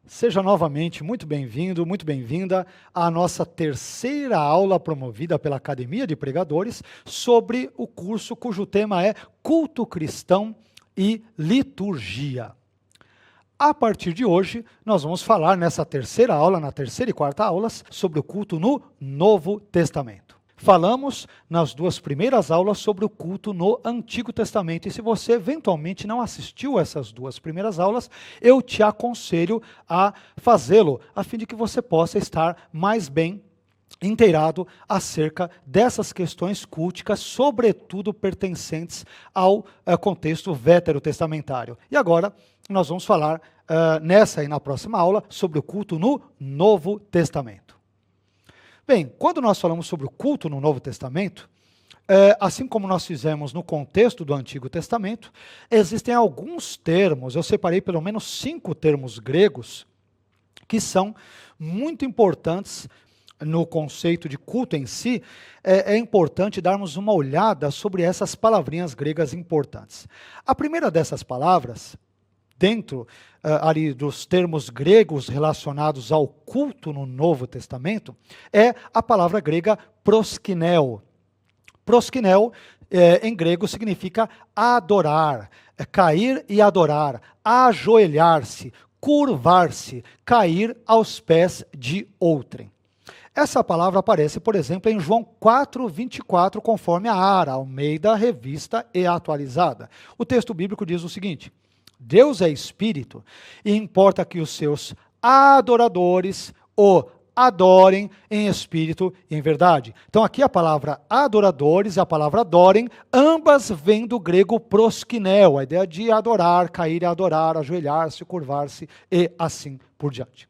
Seja novamente muito bem-vindo, muito bem-vinda à nossa terceira aula promovida pela Academia de Pregadores sobre o curso cujo tema é Culto Cristão e Liturgia. A partir de hoje, nós vamos falar nessa terceira aula, na terceira e quarta aulas, sobre o culto no Novo Testamento. Falamos nas duas primeiras aulas sobre o culto no Antigo Testamento, e se você eventualmente não assistiu essas duas primeiras aulas, eu te aconselho a fazê-lo, a fim de que você possa estar mais bem inteirado acerca dessas questões culticas, sobretudo pertencentes ao contexto veterotestamentário. E agora nós vamos falar nessa e na próxima aula sobre o culto no Novo Testamento. Bem, quando nós falamos sobre o culto no Novo Testamento, assim como nós fizemos no contexto do Antigo Testamento, existem alguns termos, eu separei pelo menos 5 termos gregos, que são muito importantes no conceito de culto em si. É importante darmos uma olhada sobre essas palavrinhas gregas importantes. A primeira dessas palavras, dentro ali dos termos gregos relacionados ao culto no Novo Testamento, é a palavra grega proskineo. Proskineo, em grego, significa adorar, cair e adorar, ajoelhar-se, curvar-se, cair aos pés de outrem. Essa palavra aparece, por exemplo, em João 4:24, conforme a ARA, Almeida, Revista e Atualizada. O texto bíblico diz o seguinte: Deus é espírito e importa que os seus adoradores o adorem em espírito e em verdade. Então aqui a palavra adoradores e a palavra adorem, ambas vêm do grego proskineo, a ideia de adorar, cair e adorar, ajoelhar-se, curvar-se e assim por diante.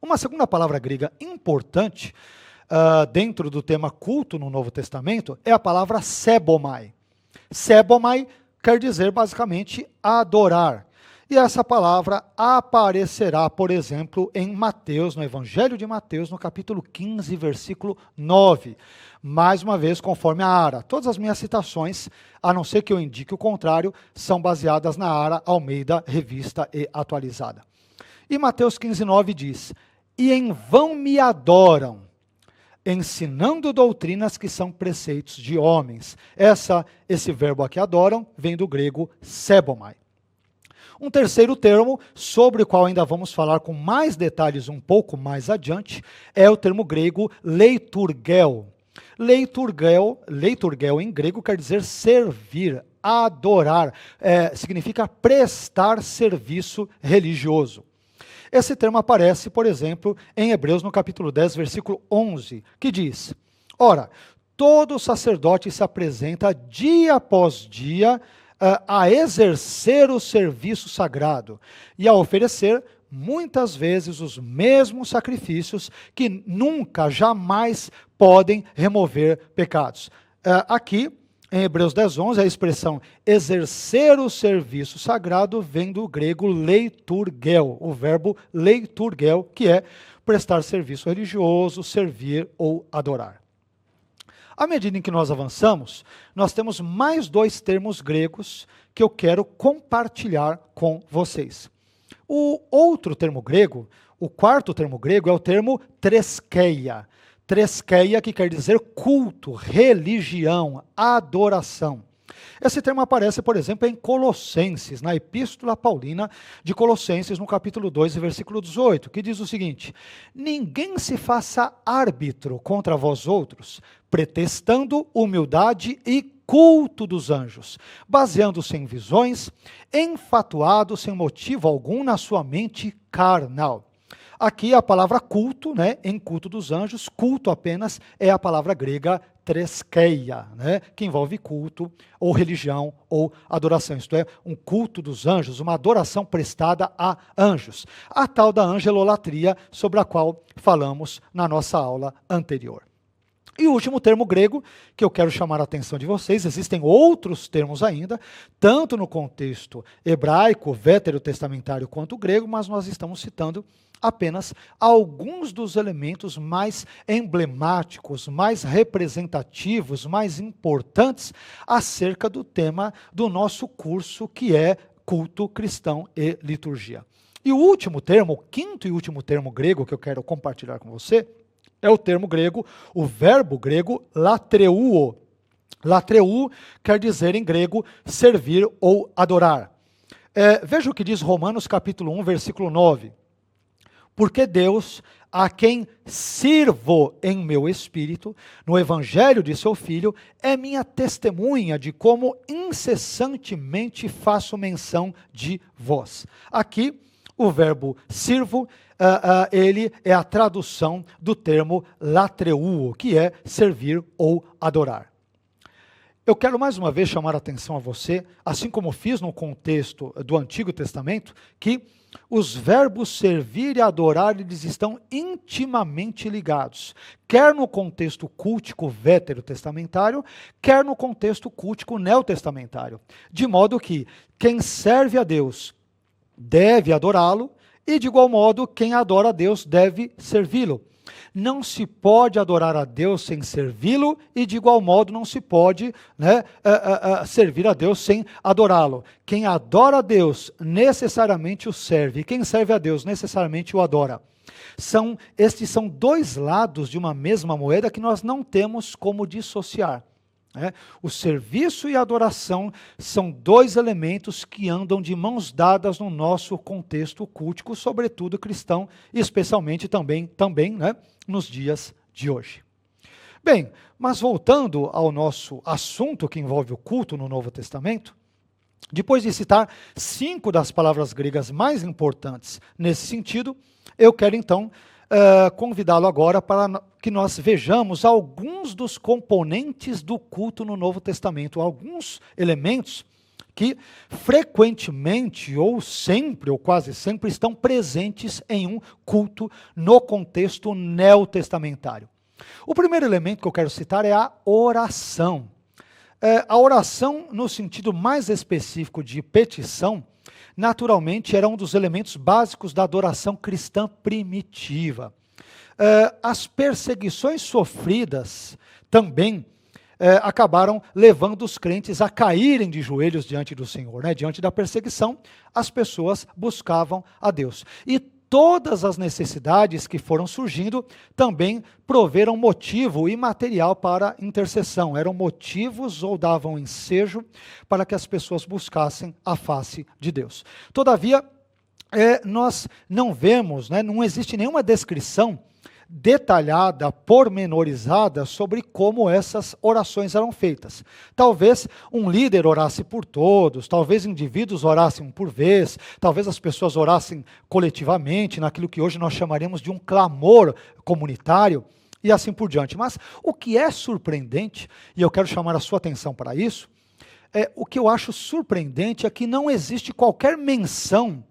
Uma segunda palavra grega importante dentro do tema culto no Novo Testamento é a palavra sebomai. Sebomai quer dizer basicamente adorar. E essa palavra aparecerá, por exemplo, em Mateus, no Evangelho de Mateus, no capítulo 15, versículo 9. Mais uma vez, conforme a ARA. Todas as minhas citações, a não ser que eu indique o contrário, são baseadas na ARA, Almeida, Revista e Atualizada. E Mateus 15, 9 diz: E em vão me adoram, ensinando doutrinas que são preceitos de homens. Esse verbo aqui, adoram, vem do grego sebomai. Um terceiro termo, sobre o qual ainda vamos falar com mais detalhes um pouco mais adiante, é o termo grego leiturgel. Leiturgel em grego quer dizer servir, adorar, significa prestar serviço religioso. Esse termo aparece, por exemplo, em Hebreus, no capítulo 10, versículo 11, que diz: Ora, todo sacerdote se apresenta dia após dia a exercer o serviço sagrado e a oferecer muitas vezes os mesmos sacrifícios que nunca, jamais podem remover pecados. Aqui, em Hebreus 10, 11, a expressão exercer o serviço sagrado vem do grego leiturgel, o verbo leiturgel, que é prestar serviço religioso, servir ou adorar. À medida em que nós avançamos, nós temos mais 2 termos gregos que eu quero compartilhar com vocês. O outro termo grego, o quarto termo grego, é o termo treskeia. Treskeia, que quer dizer culto, religião, adoração. Esse termo aparece, por exemplo, em Colossenses, na Epístola Paulina de Colossenses, no capítulo 2, versículo 18, que diz o seguinte: Ninguém se faça árbitro contra vós outros, pretextando humildade e culto dos anjos, baseando-se em visões, enfatuado sem motivo algum na sua mente carnal. Aqui a palavra culto, em culto dos anjos, culto apenas é a palavra grega treskeia, que envolve culto, ou religião, ou adoração. Isto é, um culto dos anjos, uma adoração prestada a anjos. A tal da angelolatria, sobre a qual falamos na nossa aula anterior. E o último termo grego, que eu quero chamar a atenção de vocês, existem outros termos ainda, tanto no contexto hebraico, veterotestamentário, quanto grego, mas nós estamos citando apenas alguns dos elementos mais emblemáticos, mais representativos, mais importantes acerca do tema do nosso curso, que é culto cristão e liturgia. E o último termo, o quinto e último termo grego que eu quero compartilhar com você, é o termo grego, o verbo grego latreuo. Latreuo quer dizer em grego servir ou adorar. Veja o que diz Romanos capítulo 1, versículo 9. Porque Deus, a quem sirvo em meu espírito, no evangelho de seu Filho, é minha testemunha de como incessantemente faço menção de vós. Aqui, o verbo sirvo, ele é a tradução do termo latreuo, que é servir ou adorar. Eu quero mais uma vez chamar a atenção a você, assim como fiz no contexto do Antigo Testamento, que os verbos servir e adorar, eles estão intimamente ligados, quer no contexto cultico veterotestamentário, quer no contexto cultico neotestamentário, de modo que quem serve a Deus deve adorá-lo, e de igual modo, quem adora a Deus deve servi-lo. Não se pode adorar a Deus sem servi-lo, e de igual modo não se pode servir a Deus sem adorá-lo. Quem adora a Deus necessariamente o serve, e quem serve a Deus necessariamente o adora. Estes são dois lados de uma mesma moeda que nós não temos como dissociar. O serviço e a adoração são dois elementos que andam de mãos dadas no nosso contexto cultico, sobretudo cristão, e especialmente também nos dias de hoje. Bem, mas voltando ao nosso assunto que envolve o culto no Novo Testamento, depois de citar 5 das palavras gregas mais importantes nesse sentido, eu quero então convidá-lo agora para que nós vejamos alguns dos componentes do culto no Novo Testamento, alguns elementos que frequentemente, ou sempre, ou quase sempre, estão presentes em um culto no contexto neotestamentário. O primeiro elemento que eu quero citar é a oração. A oração, no sentido mais específico de petição, naturalmente era um dos elementos básicos da adoração cristã primitiva. As perseguições sofridas também acabaram levando os crentes a caírem de joelhos diante do Senhor. Diante da perseguição, as pessoas buscavam a Deus. E todas as necessidades que foram surgindo também proveram motivo e material para intercessão. Eram motivos ou davam ensejo para que as pessoas buscassem a face de Deus. Todavia, nós não vemos, não existe nenhuma descrição detalhada, pormenorizada sobre como essas orações eram feitas. Talvez um líder orasse por todos, talvez indivíduos orassem por vez, talvez as pessoas orassem coletivamente, naquilo que hoje nós chamaríamos de um clamor comunitário, e assim por diante. Mas o que é surpreendente, e eu quero chamar a sua atenção para isso, o que eu acho surpreendente é que não existe qualquer menção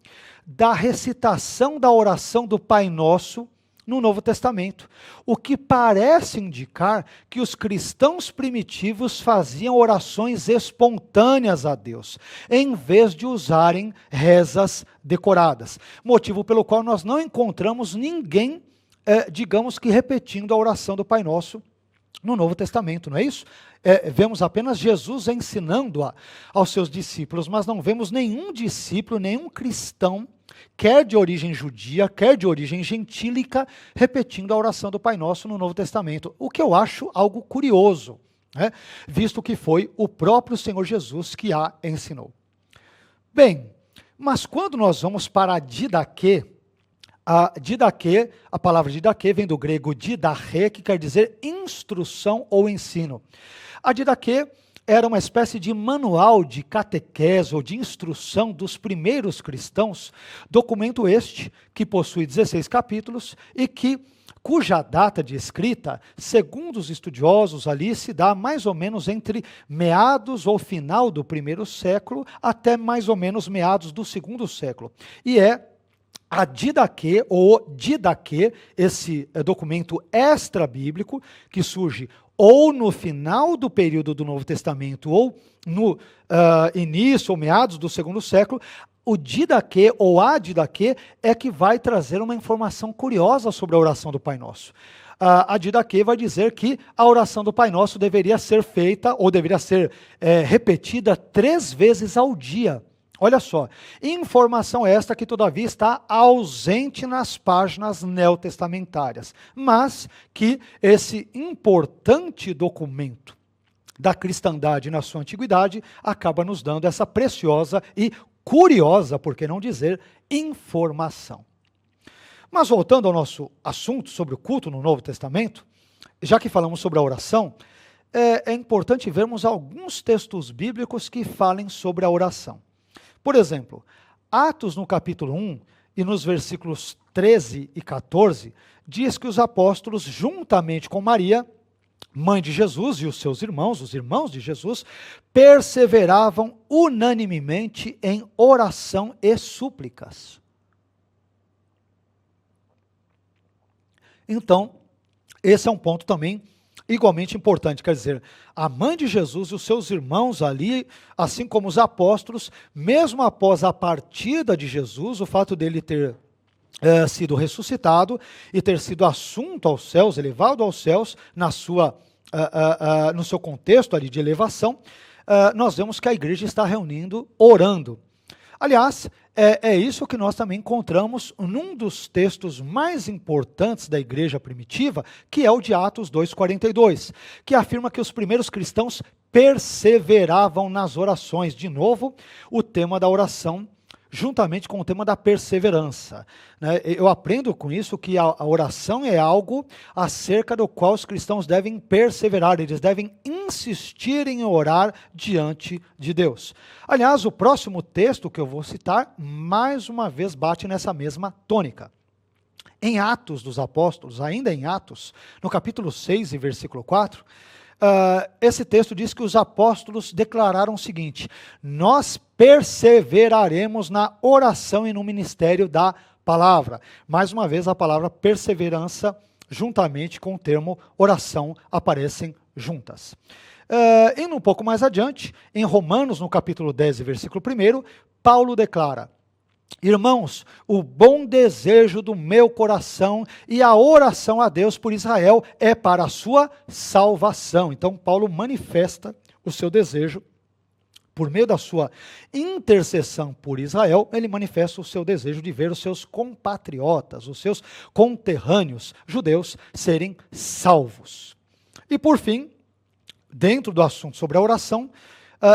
da recitação da oração do Pai Nosso no Novo Testamento, o que parece indicar que os cristãos primitivos faziam orações espontâneas a Deus, em vez de usarem rezas decoradas, motivo pelo qual nós não encontramos ninguém, digamos que repetindo a oração do Pai Nosso no Novo Testamento, não é isso? Vemos apenas Jesus ensinando-a aos seus discípulos, mas não vemos nenhum discípulo, nenhum cristão, quer de origem judia, quer de origem gentílica, repetindo a oração do Pai Nosso no Novo Testamento, o que eu acho algo curioso, visto que foi o próprio Senhor Jesus que a ensinou. Bem, mas quando nós vamos para a didaquê, a palavra didaquê vem do grego didarré, que quer dizer instrução ou ensino. A didaquê era uma espécie de manual de catequese ou de instrução dos primeiros cristãos, documento este que possui 16 capítulos e cuja data de escrita, segundo os estudiosos ali, se dá mais ou menos entre meados ou final do primeiro século até mais ou menos meados do segundo século. E a didaquê, ou didaquê, esse documento extra-bíblico, que surge ou no final do período do Novo Testamento, ou no início ou meados do segundo século, o didaquê, ou a didaquê, é que vai trazer uma informação curiosa sobre a oração do Pai Nosso. A didaquê vai dizer que a oração do Pai Nosso deveria ser feita, ou deveria ser repetida 3 vezes ao dia. Olha só, informação esta que todavia está ausente nas páginas neotestamentárias, mas que esse importante documento da cristandade na sua antiguidade acaba nos dando essa preciosa e curiosa, por que não dizer, informação. Mas voltando ao nosso assunto sobre o culto no Novo Testamento, já que falamos sobre a oração, é importante vermos alguns textos bíblicos que falem sobre a oração. Por exemplo, Atos no capítulo 1 e nos versículos 13 e 14, diz que os apóstolos, juntamente com Maria, mãe de Jesus, e os seus irmãos, os irmãos de Jesus, perseveravam unanimemente em oração e súplicas. Então, esse é um ponto também igualmente importante, quer dizer, a mãe de Jesus e os seus irmãos ali, assim como os apóstolos, mesmo após a partida de Jesus, o fato dele ter sido ressuscitado e ter sido assunto aos céus, elevado aos céus, no seu contexto ali de elevação, nós vemos que a igreja está reunindo, orando. Aliás, é isso que nós também encontramos num dos textos mais importantes da igreja primitiva, que é o de Atos 2,42, que afirma que os primeiros cristãos perseveravam nas orações. De novo, o tema da oração, juntamente com o tema da perseverança. Eu aprendo com isso que a oração é algo acerca do qual os cristãos devem perseverar, eles devem insistir em orar diante de Deus. Aliás, o próximo texto que eu vou citar, mais uma vez bate nessa mesma tônica. Em Atos dos Apóstolos, ainda em Atos, no capítulo 6 e versículo 4, esse texto diz que os apóstolos declararam o seguinte: nós perseveraremos na oração e no ministério da palavra. Mais uma vez, a palavra perseverança, juntamente com o termo oração, aparecem juntas. Indo um pouco mais adiante, em Romanos, no capítulo 10, versículo 1, Paulo declara: irmãos, o bom desejo do meu coração e a oração a Deus por Israel é para a sua salvação. Então, Paulo manifesta o seu desejo, por meio da sua intercessão por Israel, ele manifesta o seu desejo de ver os seus compatriotas, os seus conterrâneos judeus serem salvos. E por fim, dentro do assunto sobre a oração,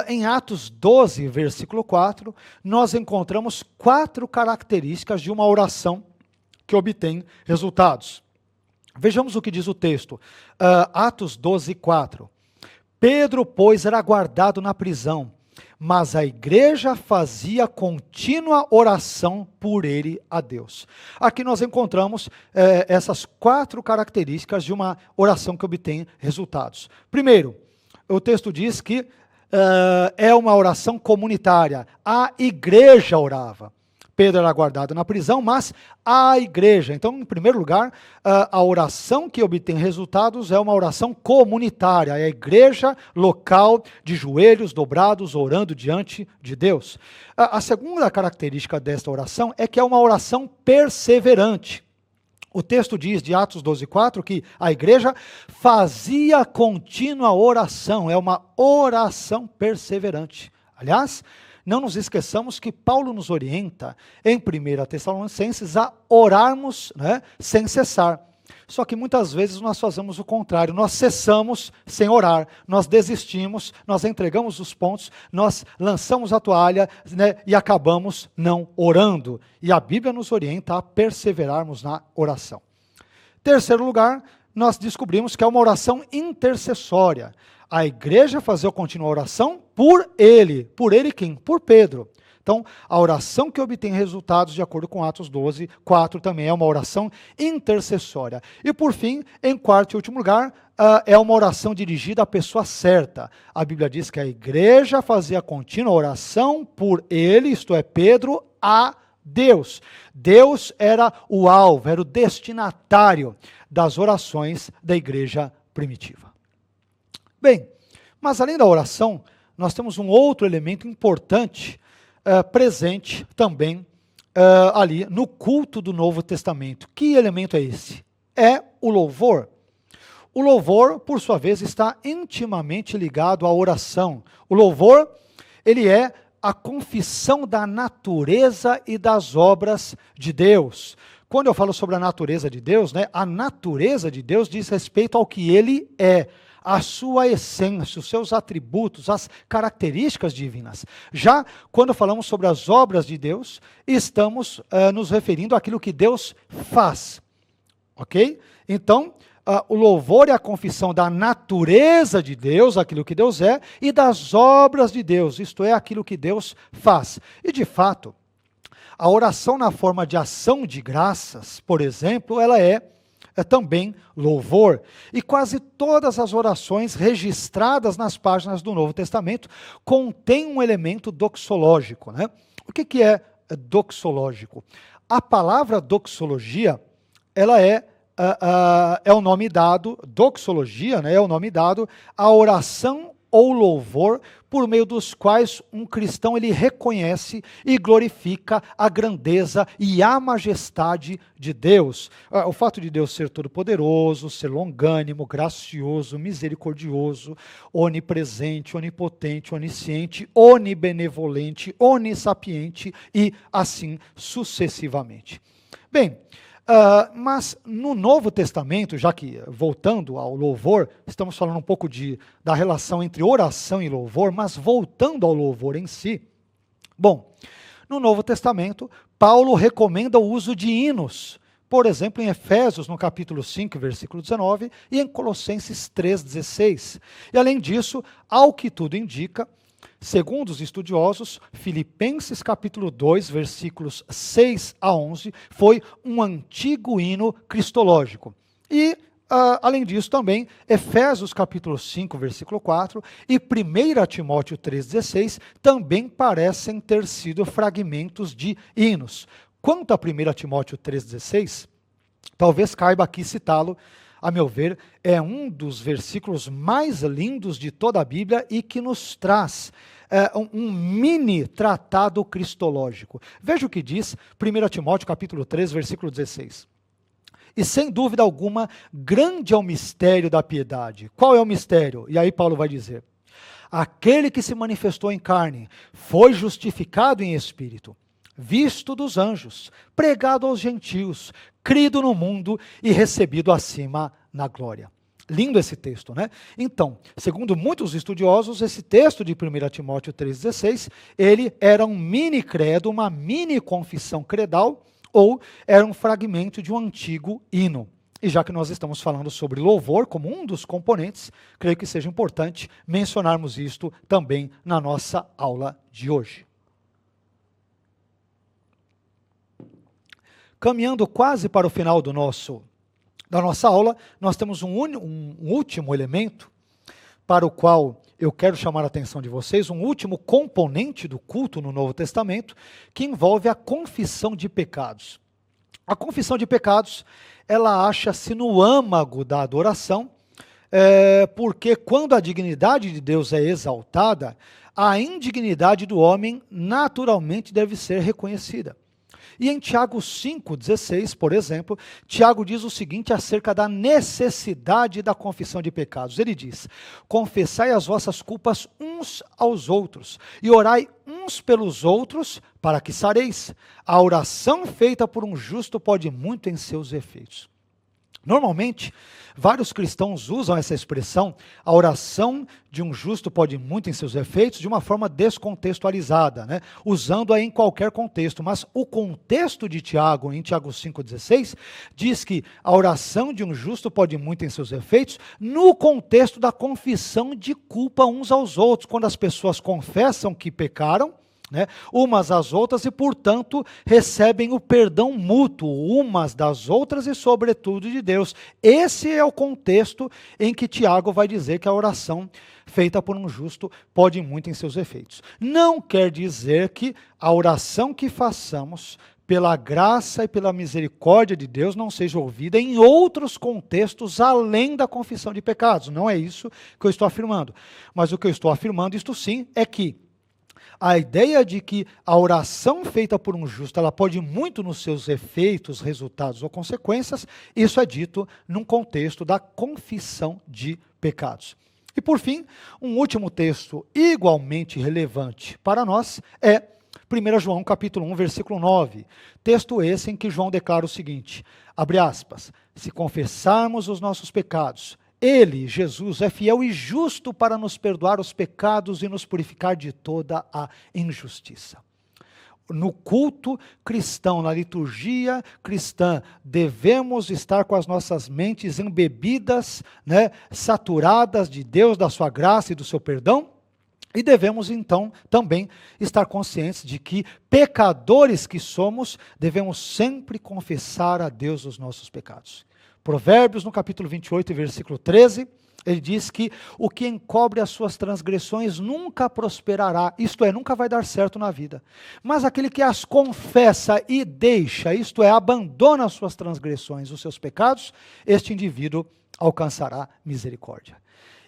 em Atos 12, versículo 4, nós encontramos 4 características de uma oração que obtém resultados. Vejamos o que diz o texto. Atos 12, 4. Pedro, pois, era guardado na prisão, mas a igreja fazia contínua oração por ele a Deus. Aqui nós encontramos essas 4 características de uma oração que obtém resultados. Primeiro, o texto diz que é uma oração comunitária. A igreja orava. Pedro era guardado na prisão, mas a igreja. Então, em primeiro lugar, a oração que obtém resultados é uma oração comunitária. É a igreja local, de joelhos dobrados, orando diante de Deus. A segunda característica desta oração é que é uma oração perseverante. O texto diz, de Atos 12, 4, que a igreja fazia contínua oração, é uma oração perseverante. Aliás, não nos esqueçamos que Paulo nos orienta, em 1 Tessalonicenses, a orarmos, sem cessar. Só que muitas vezes nós fazemos o contrário, nós cessamos sem orar, nós desistimos, nós entregamos os pontos, nós lançamos a toalha, e acabamos não orando. E a Bíblia nos orienta a perseverarmos na oração. Terceiro lugar, nós descobrimos que é uma oração intercessória. A igreja fazia a contínua oração por ele. Por ele quem? Por Pedro. Então, a oração que obtém resultados, de acordo com Atos 12, 4, também é uma oração intercessória. E por fim, em quarto e último lugar, é uma oração dirigida à pessoa certa. A Bíblia diz que a igreja fazia contínua oração por ele, isto é, Pedro, a Deus. Deus era o alvo, era o destinatário das orações da igreja primitiva. Bem, mas além da oração, nós temos um outro elemento importante presente também ali no culto do Novo Testamento. Que elemento é esse? É o louvor. O louvor, por sua vez, está intimamente ligado à oração. O louvor, ele é a confissão da natureza e das obras de Deus. Quando eu falo sobre a natureza de Deus, né, a natureza de Deus diz respeito ao que ele é, a sua essência, os seus atributos, as características divinas. Já quando falamos sobre as obras de Deus, estamos nos referindo àquilo que Deus faz. Ok? Então, o louvor é a confissão da natureza de Deus, aquilo que Deus é, e das obras de Deus, isto é, aquilo que Deus faz. E de fato, a oração na forma de ação de graças, por exemplo, ela é também louvor. E quase todas as orações registradas nas páginas do Novo Testamento contêm um elemento doxológico, né? O que é doxológico? A palavra doxologia, ela é o nome dado, doxologia, né, é o nome dado à oração ou louvor por meio dos quais um cristão ele reconhece e glorifica a grandeza e a majestade de Deus. O fato de Deus ser todo-poderoso, ser longânimo, gracioso, misericordioso, onipresente, onipotente, onisciente, onibenevolente, onissapiente e assim sucessivamente. Bem, mas no Novo Testamento, já que voltando ao louvor, estamos falando um pouco da relação entre oração e louvor, mas voltando ao louvor em si. Bom, no Novo Testamento, Paulo recomenda o uso de hinos, por exemplo, em Efésios, no capítulo 5, versículo 19, e em Colossenses 3,16. E além disso, ao que tudo indica, segundo os estudiosos, Filipenses capítulo 2, versículos 6 a 11, foi um antigo hino cristológico. E, além disso, também, Efésios capítulo 5, versículo 4 e 1 Timóteo 3,16 também parecem ter sido fragmentos de hinos. Quanto a 1 Timóteo 3,16, talvez caiba aqui citá-lo. A meu ver, é um dos versículos mais lindos de toda a Bíblia e que nos traz um mini tratado cristológico. Veja o que diz 1 Timóteo capítulo 3, versículo 16. E sem dúvida alguma, grande é o mistério da piedade. Qual é o mistério? E aí Paulo vai dizer: aquele que se manifestou em carne foi justificado em espírito, visto dos anjos, pregado aos gentios, crido no mundo e recebido acima na glória. Lindo esse texto, né? Então, segundo muitos estudiosos, esse texto de 1 Timóteo 3,16, ele era um mini credo, uma mini confissão credal, ou era um fragmento de um antigo hino. E já que nós estamos falando sobre louvor como um dos componentes, creio que seja importante mencionarmos isto também na nossa aula de hoje. Caminhando quase para o final da nossa aula, nós temos um último elemento para o qual eu quero chamar a atenção de vocês, um último componente do culto no Novo Testamento, que envolve a confissão de pecados. A confissão de pecados, ela acha-se no âmago da adoração, porque quando a dignidade de Deus é exaltada, a indignidade do homem naturalmente deve ser reconhecida. E em Tiago 5,16, por exemplo, Tiago diz o seguinte acerca da necessidade da confissão de pecados. Ele diz: confessai as vossas culpas uns aos outros, e orai uns pelos outros, para que sareis. A oração feita por um justo pode muito em seus efeitos. Normalmente, vários cristãos usam essa expressão, a oração de um justo pode muito em seus efeitos, de uma forma descontextualizada, né? Usando-a em qualquer contexto. Mas o contexto de Tiago, em Tiago 5,16, diz que a oração de um justo pode muito em seus efeitos, no contexto da confissão de culpa uns aos outros, quando as pessoas confessam que pecaram, né, umas às outras e, portanto, recebem o perdão mútuo umas das outras e, sobretudo, de Deus. Esse é o contexto em que Tiago vai dizer que a oração feita por um justo pode muito em seus efeitos. Não quer dizer que a oração que façamos pela graça e pela misericórdia de Deus não seja ouvida em outros contextos além da confissão de pecados. Não é isso que eu estou afirmando. Mas o que eu estou afirmando, isto sim, é que a ideia de que a oração feita por um justo, ela pode muito nos seus efeitos, resultados ou consequências, isso é dito num contexto da confissão de pecados. E por fim, um último texto igualmente relevante para nós é 1 João capítulo 1, versículo 9. Texto esse em que João declara o seguinte, abre aspas, se confessarmos os nossos pecados, Ele, Jesus, é fiel e justo para nos perdoar os pecados e nos purificar de toda a injustiça. No culto cristão, na liturgia cristã, devemos estar com as nossas mentes embebidas, saturadas de Deus, da sua graça e do seu perdão, e devemos então também estar conscientes de que, pecadores que somos, devemos sempre confessar a Deus os nossos pecados. Provérbios, no capítulo 28, versículo 13, ele diz que o que encobre as suas transgressões nunca prosperará, isto é, nunca vai dar certo na vida. Mas aquele que as confessa e deixa, isto é, abandona as suas transgressões, os seus pecados, este indivíduo alcançará misericórdia.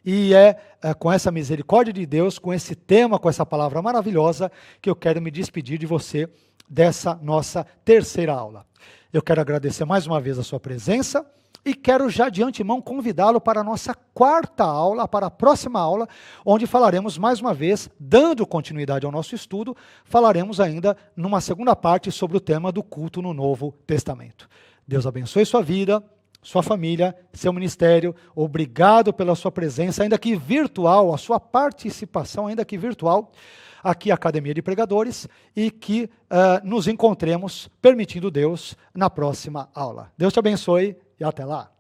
E é com essa misericórdia de Deus, com esse tema, com essa palavra maravilhosa, que eu quero me despedir de você dessa nossa terceira aula. Eu quero agradecer mais uma vez a sua presença, e quero já de antemão convidá-lo para a nossa quarta aula, para a próxima aula, onde falaremos mais uma vez, dando continuidade ao nosso estudo, falaremos ainda numa segunda parte sobre o tema do culto no Novo Testamento. Deus abençoe sua vida, sua família, seu ministério. Obrigado pela sua presença, ainda que virtual, a sua participação, ainda que virtual, aqui a Academia de Pregadores, e que nos encontremos, permitindo Deus, na próxima aula. Deus te abençoe. E até lá.